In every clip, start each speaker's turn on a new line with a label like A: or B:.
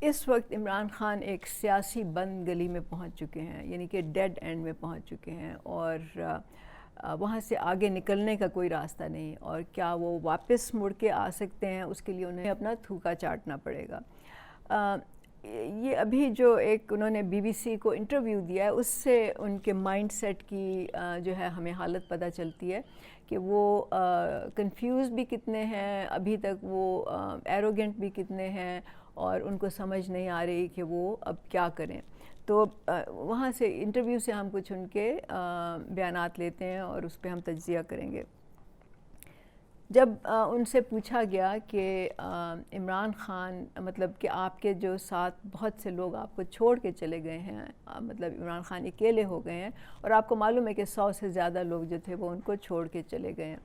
A: اس وقت عمران خان ایک سیاسی بند گلی میں پہنچ چکے ہیں، یعنی کہ ڈیڈ اینڈ میں پہنچ چکے ہیں، اور وہاں سے آگے نکلنے کا کوئی راستہ نہیں، اور کیا وہ واپس مڑ کے آ سکتے ہیں اس کے لیے انہیں اپنا تھوکا چاٹنا پڑے گا۔ یہ ابھی جو ایک انہوں نے بی بی سی کو انٹرویو دیا ہے، اس سے ان کے مائنڈ سیٹ کی جو ہے ہمیں حالت پتہ چلتی ہے کہ وہ کنفیوز بھی کتنے ہیں، ابھی تک وہ ایروگنٹ بھی کتنے ہیں، اور ان کو سمجھ نہیں آ رہی کہ وہ اب کیا کریں۔ تو وہاں سے انٹرویو سے ہم کچھ ان کے بیانات لیتے ہیں اور اس پہ ہم تجزیہ کریں گے۔ جب ان سے پوچھا گیا کہ عمران خان، مطلب کہ آپ کے جو ساتھ بہت سے لوگ آپ کو چھوڑ کے چلے گئے ہیں، مطلب عمران خان اکیلے ہو گئے ہیں، اور آپ کو معلوم ہے کہ 100 سے زیادہ لوگ جو تھے وہ ان کو چھوڑ کے چلے گئے ہیں،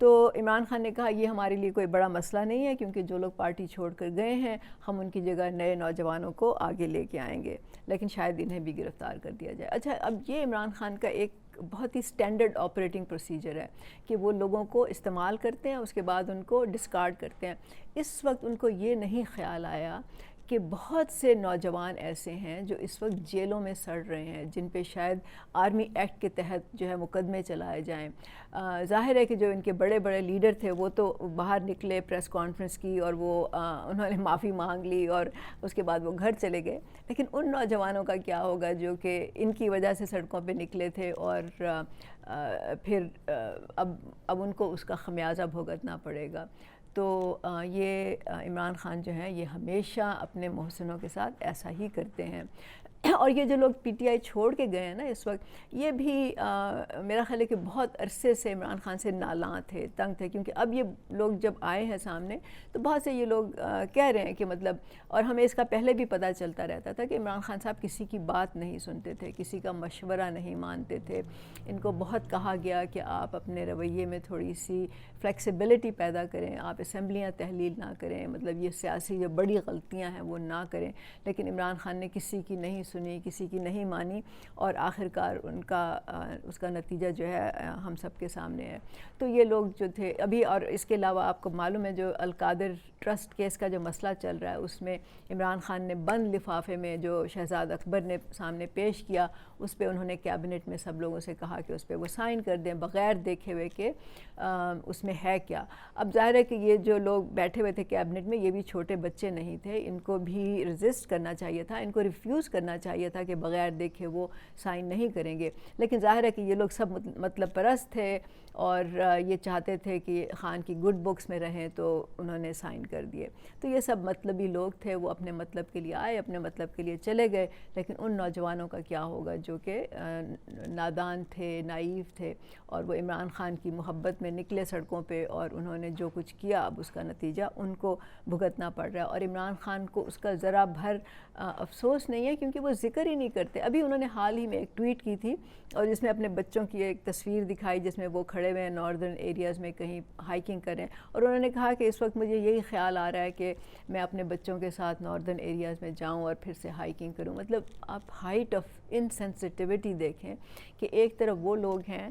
A: تو عمران خان نے کہا یہ ہمارے لیے کوئی بڑا مسئلہ نہیں ہے، کیونکہ جو لوگ پارٹی چھوڑ کر گئے ہیں ہم ان کی جگہ نئے نوجوانوں کو آگے لے کے آئیں گے، لیکن شاید انہیں بھی گرفتار کر دیا جائے۔ اچھا، اب یہ عمران خان کا ایک بہت ہی سٹینڈرڈ آپریٹنگ پروسیجر ہے کہ وہ لوگوں کو استعمال کرتے ہیں، اس کے بعد ان کو ڈسکارڈ کرتے ہیں۔ اس وقت ان کو یہ نہیں خیال آیا کہ بہت سے نوجوان ایسے ہیں جو اس وقت جیلوں میں سڑ رہے ہیں، جن پہ شاید آرمی ایکٹ کے تحت جو ہے مقدمے چلائے جائیں۔ ظاہر ہے کہ جو ان کے بڑے بڑے لیڈر تھے وہ تو باہر نکلے، پریس کانفرنس کی، اور وہ انہوں نے معافی مانگ لی، اور اس کے بعد وہ گھر چلے گئے، لیکن ان نوجوانوں کا کیا ہوگا جو کہ ان کی وجہ سے سڑکوں پہ نکلے تھے، اور پھر اب ان کو اس کا خمیازہ بھگتنا پڑے گا۔ تو یہ عمران خان جو ہیں یہ ہمیشہ اپنے محسنوں کے ساتھ ایسا ہی کرتے ہیں، اور یہ جو لوگ پی ٹی آئی چھوڑ کے گئے ہیں نا اس وقت، یہ بھی میرا خیال ہے کہ بہت عرصے سے عمران خان سے نالاں تھے، تنگ تھے، کیونکہ اب یہ لوگ جب آئے ہیں سامنے تو بہت سے یہ لوگ کہہ رہے ہیں کہ مطلب، اور ہمیں اس کا پہلے بھی پتہ چلتا رہتا تھا کہ عمران خان صاحب کسی کی بات نہیں سنتے تھے، کسی کا مشورہ نہیں مانتے تھے۔ ان کو بہت کہا گیا کہ آپ اپنے رویے میں تھوڑی سی فلیکسیبلٹی پیدا کریں، آپ اسمبلیاں تحلیل نہ کریں، مطلب یہ سیاسی جو بڑی غلطیاں ہیں وہ نہ کریں، لیکن عمران خان نے کسی کی نہیں سنی، کسی کی نہیں مانی، اور آخرکار اس کا نتیجہ جو ہے ہم سب کے سامنے ہے۔ تو یہ لوگ جو تھے ابھی، اور اس کے علاوہ آپ کو معلوم ہے جو القادر ٹرسٹ کیس کا جو مسئلہ چل رہا ہے، اس میں عمران خان نے بند لفافے میں جو شہزاد اکبر نے سامنے پیش کیا، اس پہ انہوں نے کیبنٹ میں سب لوگوں سے کہا کہ اس پہ وہ سائن کر دیں بغیر دیکھے ہوئے کہ اس میں ہے کیا۔ اب ظاہر ہے کہ یہ جو لوگ بیٹھے ہوئے تھے کیبنٹ میں یہ بھی چھوٹے بچے نہیں تھے، ان کو بھی ریزسٹ کرنا چاہیے تھا، ان کو ریفیوز کرنا چاہیے تھا کہ بغیر دیکھے وہ سائن نہیں کریں گے، لیکن ظاہر ہے کہ یہ لوگ سب مطلب پرست تھے، اور یہ چاہتے تھے کہ خان کی گڈ بکس میں رہیں، تو انہوں نے سائن کر دیے۔ تو یہ سب مطلبی لوگ تھے، وہ اپنے مطلب کے لیے آئے، اپنے مطلب کے لیے چلے گئے، لیکن ان نوجوانوں کا کیا ہوگا جو کہ نادان تھے، نائیو تھے، اور وہ عمران خان کی محبت میں نکلے سڑکوں پہ، اور انہوں نے جو کچھ کیا اب اس کا نتیجہ ان کو بھگتنا پڑ رہا ہے، اور عمران خان کو اس کا ذرا بھر افسوس نہیں ہے، کیونکہ وہ ذکر ہی نہیں کرتے۔ ابھی انہوں نے حال ہی میں ایک ٹویٹ کی تھی، اور جس میں اپنے بچوں کی ایک تصویر دکھائی جس میں وہ کھڑے ہوئے ہیں ناردرن ایریاز میں کہیں ہائیکنگ کریں، اور انہوں نے کہا کہ اس وقت مجھے یہی خیال آ رہا ہے کہ میں اپنے بچوں کے ساتھ ناردرن ایریاز میں جاؤں اور پھر سے ہائیکنگ کروں۔ مطلب آپ ہائٹ آف انسینسٹیوٹی دیکھیں کہ ایک طرف وہ لوگ ہیں،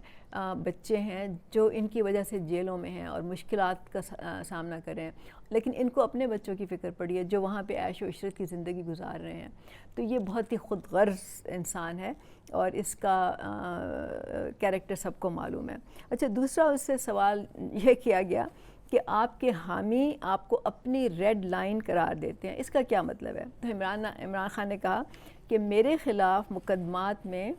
A: بچے ہیں جو ان کی وجہ سے جیلوں میں ہیں اور مشکلات کا سامنا کریں، لیکن ان کو اپنے بچوں کی فکر پڑی ہے جو وہاں پہ عیش و عشرت کی زندگی گزار رہے ہیں۔ تو یہ بہت ہی خود غرض انسان ہے، اور اس کا کیریکٹر سب کو معلوم ہے۔ اچھا، دوسرا اس سے سوال یہ کیا گیا کہ آپ کے حامی آپ کو اپنی ریڈ لائن قرار دیتے ہیں، اس کا کیا مطلب ہے؟ تو عمران خان نے کہا کہ میرے خلاف مقدمات میں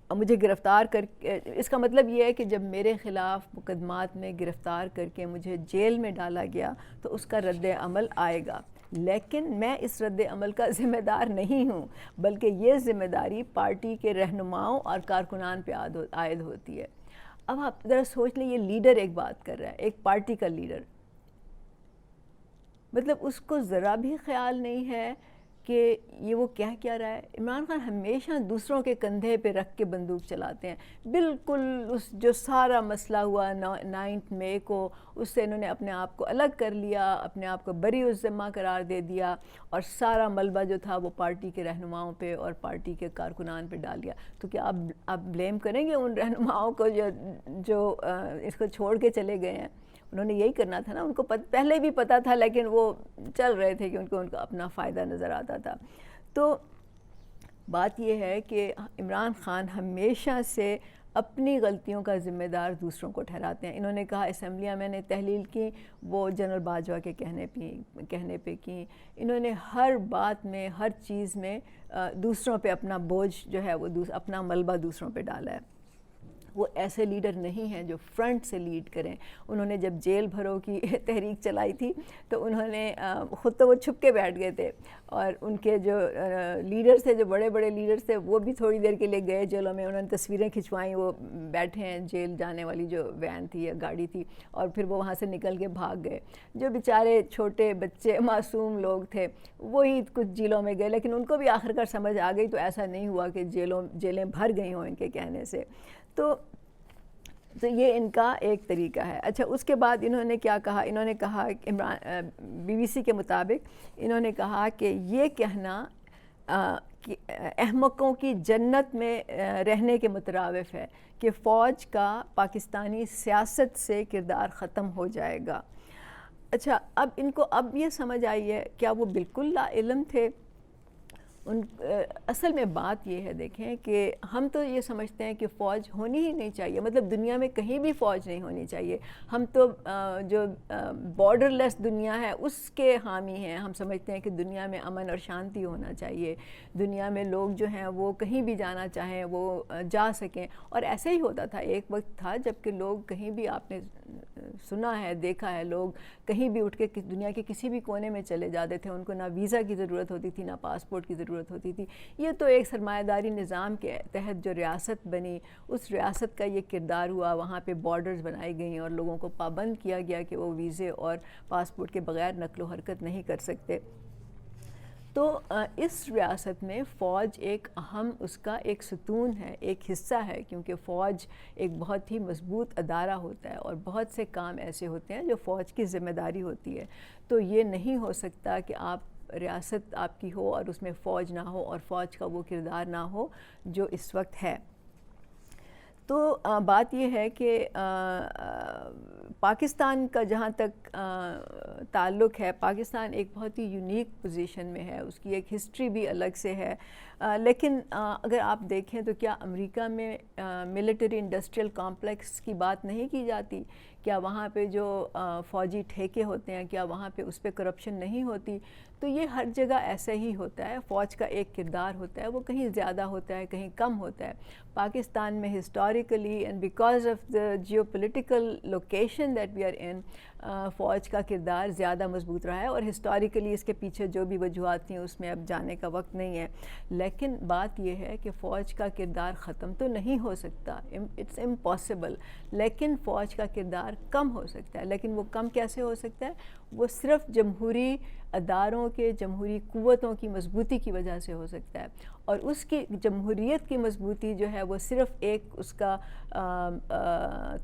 A: مجھے گرفتار کر کے، اس کا مطلب یہ ہے کہ جب میرے خلاف مقدمات میں گرفتار کر کے مجھے جیل میں ڈالا گیا تو اس کا رد عمل آئے گا، لیکن میں اس رد عمل کا ذمہ دار نہیں ہوں، بلکہ یہ ذمہ داری پارٹی کے رہنماؤں اور کارکنان پہ عائد ہوتی ہے۔ اب آپ ذرا سوچ لیں، یہ لیڈر ایک بات کر رہا ہے، ایک پارٹی کا لیڈر، مطلب اس کو ذرا بھی خیال نہیں ہے کہ یہ وہ کیا رہا ہے۔ عمران خان ہمیشہ دوسروں کے کندھے پہ رکھ کے بندوق چلاتے ہیں، بالکل اس جو سارا مسئلہ ہوا 9 مئی کو، اس سے انہوں نے اپنے آپ کو الگ کر لیا، اپنے آپ کو بری الذمہ قرار دے دیا، اور سارا ملبہ جو تھا وہ پارٹی کے رہنماؤں پہ اور پارٹی کے کارکنان پہ ڈال دیا۔ تو کیا آپ بلیم کریں گے ان رہنماؤں کو جو اس کو چھوڑ کے چلے گئے ہیں؟ انہوں نے یہی کرنا تھا نا، ان کو پہلے بھی پتہ تھا لیکن وہ چل رہے تھے کہ ان کو اپنا فائدہ نظر آتا تھا. تو بات یہ ہے کہ عمران خان ہمیشہ سے اپنی غلطیوں کا ذمہ دار دوسروں کو ٹھہراتے ہیں. انہوں نے کہا اسمبلیاں میں نے تحلیل کی وہ جنرل باجوہ کے کہنے پہ کی. انہوں نے ہر بات میں ہر چیز میں دوسروں پہ اپنا بوجھ جو ہے وہ اپنا ملبہ دوسروں پہ ڈالا ہے. وہ ایسے لیڈر نہیں ہیں جو فرنٹ سے لیڈ کریں. انہوں نے جب جیل بھرو کی تحریک چلائی تھی تو انہوں نے خود تو وہ چھپ کے بیٹھ گئے تھے، اور ان کے جو لیڈرز تھے، جو بڑے بڑے لیڈرز تھے، وہ بھی تھوڑی دیر کے لیے گئے جیلوں میں. انہوں نے تصویریں کھنچوائیں، وہ بیٹھے ہیں جیل جانے والی جو وین تھی یا گاڑی تھی، اور پھر وہ وہاں سے نکل کے بھاگ گئے. جو بیچارے چھوٹے بچے معصوم لوگ تھے وہی کچھ جیلوں میں گئے، لیکن ان کو بھی آخر کار سمجھ آ گئی، تو ایسا نہیں ہوا کہ جیلیں بھر گئی ہوں ان کے کہنے سے. تو یہ ان کا ایک طریقہ ہے. اچھا، اس کے بعد انہوں نے کیا کہا؟ انہوں نے کہا بی بی سی کے مطابق انہوں نے کہا کہ یہ کہنا کہ احمقوں کی جنت میں رہنے کے مترادف ہے کہ فوج کا پاکستانی سیاست سے کردار ختم ہو جائے گا. اچھا، اب اب یہ سمجھ آئی ہے کیا وہ بالکل لا علم تھے؟ اصل میں بات یہ ہے، دیکھیں کہ ہم تو یہ سمجھتے ہیں کہ فوج ہونی ہی نہیں چاہیے، مطلب دنیا میں کہیں بھی فوج نہیں ہونی چاہیے. ہم تو جو بارڈر لیس دنیا ہے اس کے حامی ہیں. ہم سمجھتے ہیں کہ دنیا میں امن اور شانتی ہونا چاہیے، دنیا میں لوگ جو ہیں وہ کہیں بھی جانا چاہیں وہ جا سکیں. اور ایسے ہی ہوتا تھا، ایک وقت تھا جب کہ لوگ کہیں بھی، آپ نے سنا ہے دیکھا ہے، لوگ کہیں بھی اٹھ کے دنیا کے کسی بھی کونے میں چلے جاتے تھے. ان کو نہ ویزا کی ضرورت ہوتی تھی، نہ پاسپورٹ کی ضرورت ہوتی تھی. یہ تو ایک سرمایہ داری نظام کے تحت جو ریاست بنی، اس ریاست کا یہ کردار ہوا. وہاں پہ بارڈرز بنائی گئیں اور لوگوں کو پابند کیا گیا کہ وہ ویزے اور پاسپورٹ کے بغیر نقل و حرکت نہیں کر سکتے. تو اس ریاست میں فوج ایک اہم، اس کا ایک ستون ہے، ایک حصہ ہے، کیونکہ فوج ایک بہت ہی مضبوط ادارہ ہوتا ہے اور بہت سے کام ایسے ہوتے ہیں جو فوج کی ذمہ داری ہوتی ہے. تو یہ نہیں ہو سکتا کہ ریاست آپ کی ہو اور اس میں فوج نہ ہو اور فوج کا وہ کردار نہ ہو جو اس وقت ہے. تو بات یہ ہے کہ پاکستان کا جہاں تک تعلق ہے، پاکستان ایک بہت ہی یونیک پوزیشن میں ہے، اس کی ایک ہسٹری بھی الگ سے ہے. لیکن اگر آپ دیکھیں تو کیا امریکہ میں ملٹری انڈسٹریل کامپلیکس کی بات نہیں کی جاتی؟ کیا وہاں پہ جو فوجی ٹھیکے ہوتے ہیں، کیا وہاں پہ اس پہ کرپشن نہیں ہوتی؟ تو یہ ہر جگہ ایسا ہی ہوتا ہے. فوج کا ایک کردار ہوتا ہے، وہ کہیں زیادہ ہوتا ہے، کہیں کم ہوتا ہے. پاکستان میں historically and because of the geopolitical location that we are in, فوج کا کردار زیادہ مضبوط رہا ہے. اور ہسٹوریکلی اس کے پیچھے جو بھی وجوہات تھیں اس میں اب جانے کا وقت نہیں ہے. لیکن بات یہ ہے کہ فوج کا کردار ختم تو نہیں ہو سکتا، اٹس امپاسبل. لیکن فوج کا کردار کم ہو سکتا ہے. لیکن وہ کم کیسے ہو سکتا ہے؟ وہ صرف جمہوری اداروں کے، جمہوری قوتوں کی مضبوطی کی وجہ سے ہو سکتا ہے. اور اس کی جمہوریت کی مضبوطی جو ہے وہ صرف ایک اس کا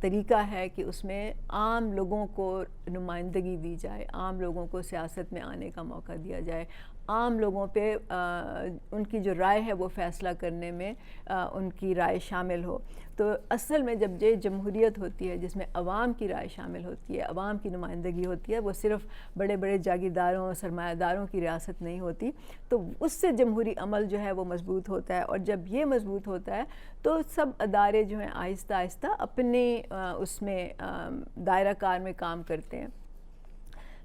A: طریقہ ہے کہ اس میں عام لوگوں کو نمائندگی دی جائے، عام لوگوں کو سیاست میں آنے کا موقع دیا جائے، عام لوگوں پہ ان کی جو رائے ہے وہ فیصلہ کرنے میں ان کی رائے شامل ہو. تو اصل میں جب یہ جمہوریت ہوتی ہے جس میں عوام کی رائے شامل ہوتی ہے، عوام کی نمائندگی ہوتی ہے، وہ صرف بڑے بڑے جاگیرداروں، سرمایہ داروں کی ریاست نہیں ہوتی، تو اس سے جمہوری عمل جو ہے وہ مضبوط ہوتا ہے. اور جب یہ مضبوط ہوتا ہے تو سب ادارے جو ہیں آہستہ آہستہ اپنے اس میں دائرہ کار میں کام کرتے ہیں.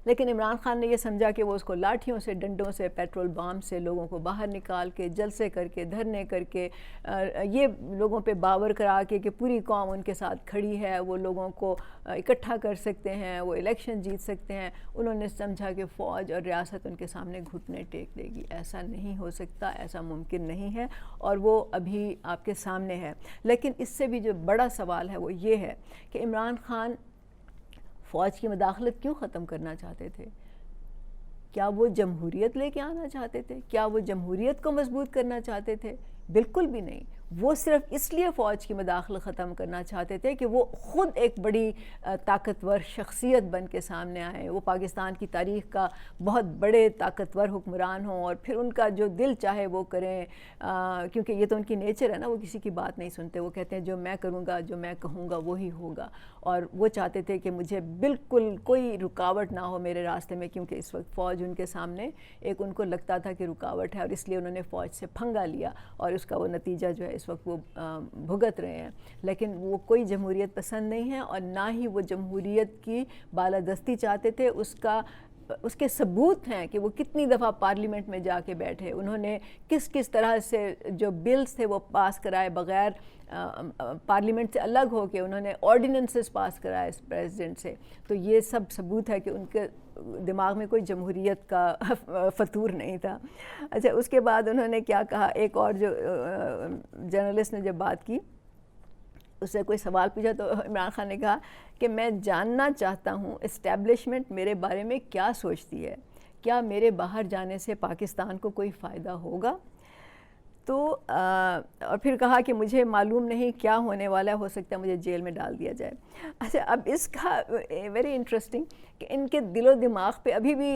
A: لیکن عمران خان نے یہ سمجھا کہ وہ اس کو لاٹھیوں سے، ڈنڈوں سے، پیٹرول بام سے لوگوں کو باہر نکال کے، جلسے کر کے، دھرنے کر کے، یہ لوگوں پہ باور کرا کے کہ پوری قوم ان کے ساتھ کھڑی ہے، وہ لوگوں کو اکٹھا کر سکتے ہیں، وہ الیکشن جیت سکتے ہیں. انہوں نے سمجھا کہ فوج اور ریاست ان کے سامنے گھٹنے ٹیک دے گی. ایسا نہیں ہو سکتا، ایسا ممکن نہیں ہے، اور وہ ابھی آپ کے سامنے ہے. لیکن اس سے بھی جو بڑا سوال ہے وہ یہ ہے کہ عمران خان فوج کی مداخلت کیوں ختم کرنا چاہتے تھے؟ کیا وہ جمہوریت لے کے آنا چاہتے تھے؟ کیا وہ جمہوریت کو مضبوط کرنا چاہتے تھے؟ بالکل بھی نہیں. وہ صرف اس لیے فوج کی مداخلت ختم کرنا چاہتے تھے کہ وہ خود ایک بڑی طاقتور شخصیت بن کے سامنے آئیں، وہ پاکستان کی تاریخ کا بہت بڑے طاقتور حکمران ہوں اور پھر ان کا جو دل چاہے وہ کریں، کیونکہ یہ تو ان کی نیچر ہے نا، وہ کسی کی بات نہیں سنتے، وہ کہتے ہیں جو میں کروں گا، جو میں کہوں گا وہی ہوگا، اور وہ چاہتے تھے کہ مجھے بالکل کوئی رکاوٹ نہ ہو میرے راستے میں، کیونکہ اس وقت فوج ان کے سامنے ایک ان کو لگتا تھا کہ رکاوٹ ہے، اور اس لیے انہوں نے فوج سے پھنگا لیا اور اس کا وہ نتیجہ جو ہے اس وقت وہ بھگت رہے ہیں۔ لیکن وہ کوئی جمہوریت پسند نہیں ہے، اور نہ ہی وہ جمہوریت کی بالادستی چاہتے تھے۔ اس کے ثبوت ہیں کہ وہ کتنی دفعہ پارلیمنٹ میں جا کے بیٹھے، انہوں نے کس طرح سے جو بلز تھے وہ پاس کرائے بغیر پارلیمنٹ سے الگ ہو کے، انہوں نے آرڈیننسز پاس کرائے اس پریزیڈنٹ سے۔ تو یہ سب ثبوت ہے کہ ان کے دماغ میں کوئی جمہوریت کا فطور نہیں تھا۔ اچھا، اس کے بعد انہوں نے کیا کہا، ایک اور جو جرنلسٹ نے جب بات کی، اس سے کوئی سوال پوچھا تو عمران خان نے کہا کہ میں جاننا چاہتا ہوں اسٹیبلشمنٹ میرے بارے میں کیا سوچتی ہے، کیا میرے باہر جانے سے پاکستان کو کوئی فائدہ ہوگا؟ تو اور پھر کہا کہ مجھے معلوم نہیں کیا ہونے والا ہے، ہو سکتا ہے مجھے جیل میں ڈال دیا جائے۔ اچھا، اب اس کا ویری انٹرسٹنگ کہ ان کے دل و دماغ پہ ابھی بھی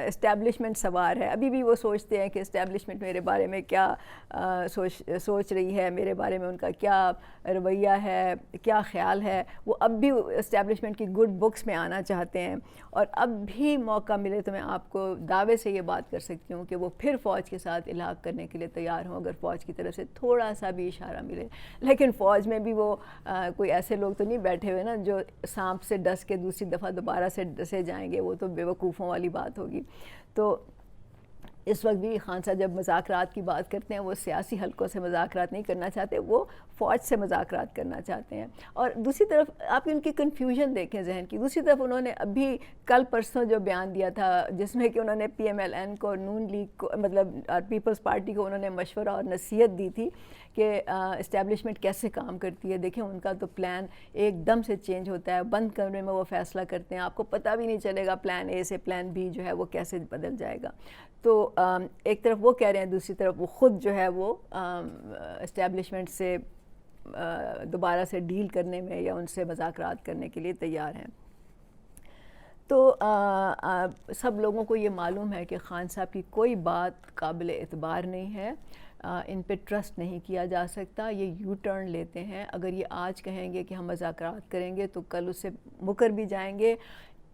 A: اسٹیبلشمنٹ سوار ہے، ابھی بھی وہ سوچتے ہیں کہ اسٹیبلشمنٹ میرے بارے میں کیا سوچ رہی ہے، میرے بارے میں ان کا کیا رویہ ہے، کیا خیال ہے۔ وہ اب بھی اسٹیبلشمنٹ کی گڈ بکس میں آنا چاہتے ہیں، اور اب بھی موقع ملے تو میں آپ کو دعوے سے یہ بات کر سکتی ہوں کہ وہ پھر فوج کے ساتھ الحاق کرنے کے لیے تیار ہوں، اگر فوج کی طرف سے تھوڑا سا بھی اشارہ ملے۔ لیکن فوج میں بھی وہ کوئی ایسے لوگ تو نہیں بیٹھے ہوئے نا جو سانپ سے ڈس کے دوسری دفعہ دوبارہ سے ڈسے جائیں گے، وہ تو بیوقوفوں والی بات ہوگی۔ تو اس وقت بھی خان صاحب جب مذاکرات کی بات کرتے ہیں، وہ سیاسی حلقوں سے مذاکرات نہیں کرنا چاہتے، وہ فوج سے مذاکرات کرنا چاہتے ہیں۔ اور دوسری طرف آپ ان کی کنفیوژن دیکھیں ذہن کی، دوسری طرف انہوں نے ابھی کل پرسوں جو بیان دیا تھا جس میں کہ انہوں نے پی ایم ایل این کو، نون لیگ کو، مطلب پیپلز پارٹی کو انہوں نے مشورہ اور نصیحت دی تھی کہ اسٹیبلشمنٹ کیسے کام کرتی ہے۔ دیکھیں ان کا تو پلان ایک دم سے چینج ہوتا ہے، بند کمرے میں وہ فیصلہ کرتے ہیں، آپ کو پتہ بھی نہیں چلے گا پلان اے سے پلان بی جو ہے وہ کیسے بدل جائے گا۔ تو ایک طرف وہ کہہ رہے ہیں، دوسری طرف وہ خود جو ہے وہ اسٹیبلشمنٹ سے دوبارہ سے ڈیل کرنے میں یا ان سے مذاکرات کرنے کے لیے تیار ہیں۔ تو سب لوگوں کو یہ معلوم ہے کہ خان صاحب کی کوئی بات قابل اعتبار نہیں ہے، ان پہ ٹرسٹ نہیں کیا جا سکتا، یہ یو ٹرن لیتے ہیں۔ اگر یہ آج کہیں گے کہ ہم مذاکرات کریں گے تو کل اس سے مکر بھی جائیں گے۔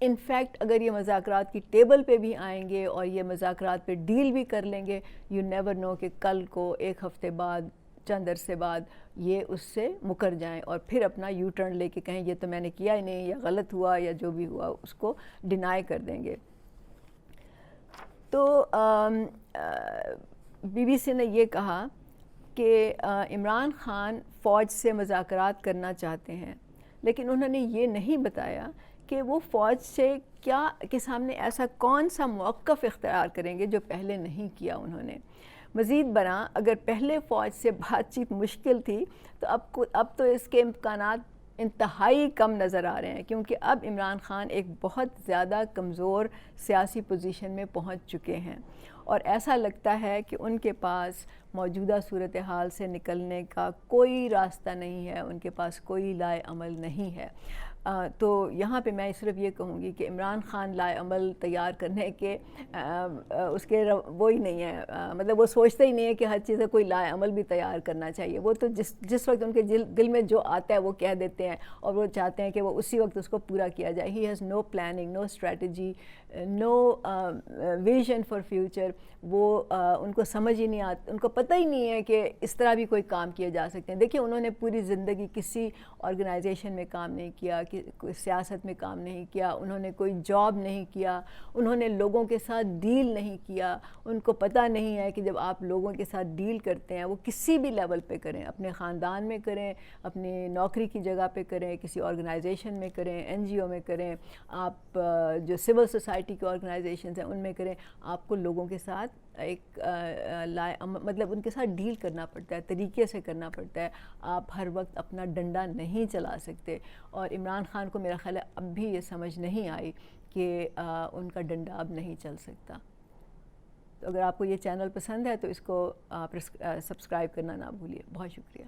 A: ان فیکٹ اگر یہ مذاکرات کی ٹیبل پہ بھی آئیں گے اور یہ مذاکرات پہ ڈیل بھی کر لیں گے، یو نیور نو کہ کل کو ایک ہفتے بعد، چند عرصے بعد یہ اس سے مکر جائیں اور پھر اپنا یو ٹرن لے کے کہیں یہ تو میں نے کیا ہی نہیں، یا غلط ہوا، یا جو بھی ہوا اس کو ڈینائی کر دیں گے۔ تو بی بی سی نے یہ کہا کہ عمران خان فوج سے مذاکرات کرنا چاہتے ہیں، لیکن انہوں نے یہ نہیں بتایا کہ وہ فوج سے کیا کے سامنے ایسا کون سا موقف اختیار کریں گے جو پہلے نہیں کیا انہوں نے۔ مزید برآں اگر پہلے فوج سے بات چیت مشکل تھی تو اب تو اس کے امکانات انتہائی کم نظر آ رہے ہیں، کیونکہ اب عمران خان ایک بہت زیادہ کمزور سیاسی پوزیشن میں پہنچ چکے ہیں، اور ایسا لگتا ہے کہ ان کے پاس موجودہ صورتحال سے نکلنے کا کوئی راستہ نہیں ہے، ان کے پاس کوئی لائے عمل نہیں ہے۔ تو یہاں پہ میں صرف یہ کہوں گی کہ عمران خان لائے عمل تیار کرنے کے اس کے وہی نہیں ہے، مطلب وہ سوچتے ہی نہیں ہے کہ ہر چیز کا کوئی لائے عمل بھی تیار کرنا چاہیے۔ وہ تو جس وقت ان کے دل میں جو آتا ہے وہ کہہ دیتے ہیں، اور وہ چاہتے ہیں کہ وہ اسی وقت اس کو پورا کیا جائے۔ He has no planning, no strategy, no vision for future. وہ ان کو سمجھ ہی نہیں آتا، ان کو پتہ ہی نہیں ہے کہ اس طرح بھی کوئی کام کیے جا سکتے ہیں۔ دیکھیں انہوں نے پوری زندگی کسی آرگنائزیشن میں کام نہیں کیا، کوئی سیاست میں کام نہیں کیا، انہوں نے کوئی جاب نہیں کیا، انہوں نے لوگوں کے ساتھ ڈیل نہیں کیا۔ ان کو پتہ نہیں ہے کہ جب آپ لوگوں کے ساتھ ڈیل کرتے ہیں، وہ کسی بھی لیول پہ کریں، اپنے خاندان میں کریں، اپنی نوکری کی جگہ پہ کریں، کسی آرگنائزیشن میں کریں، این جی او میں کریں، آپ جو سول سوسائٹی کے آرگنائزیشنز ہیں ان میں کریں، آپ کو لوگوں کے ساتھ ایک مطلب ان کے ساتھ ڈیل کرنا پڑتا ہے، طریقے سے کرنا پڑتا ہے۔ آپ ہر وقت اپنا ڈنڈا نہیں چلا سکتے، اور عمران خان کو میرا خیال ہے اب بھی یہ سمجھ نہیں آئی کہ ان کا ڈنڈا اب نہیں چل سکتا۔ تو اگر آپ کو یہ چینل پسند ہے تو اس کو آپ سبسکرائب کرنا نہ بھولیے. بہت شکریہ.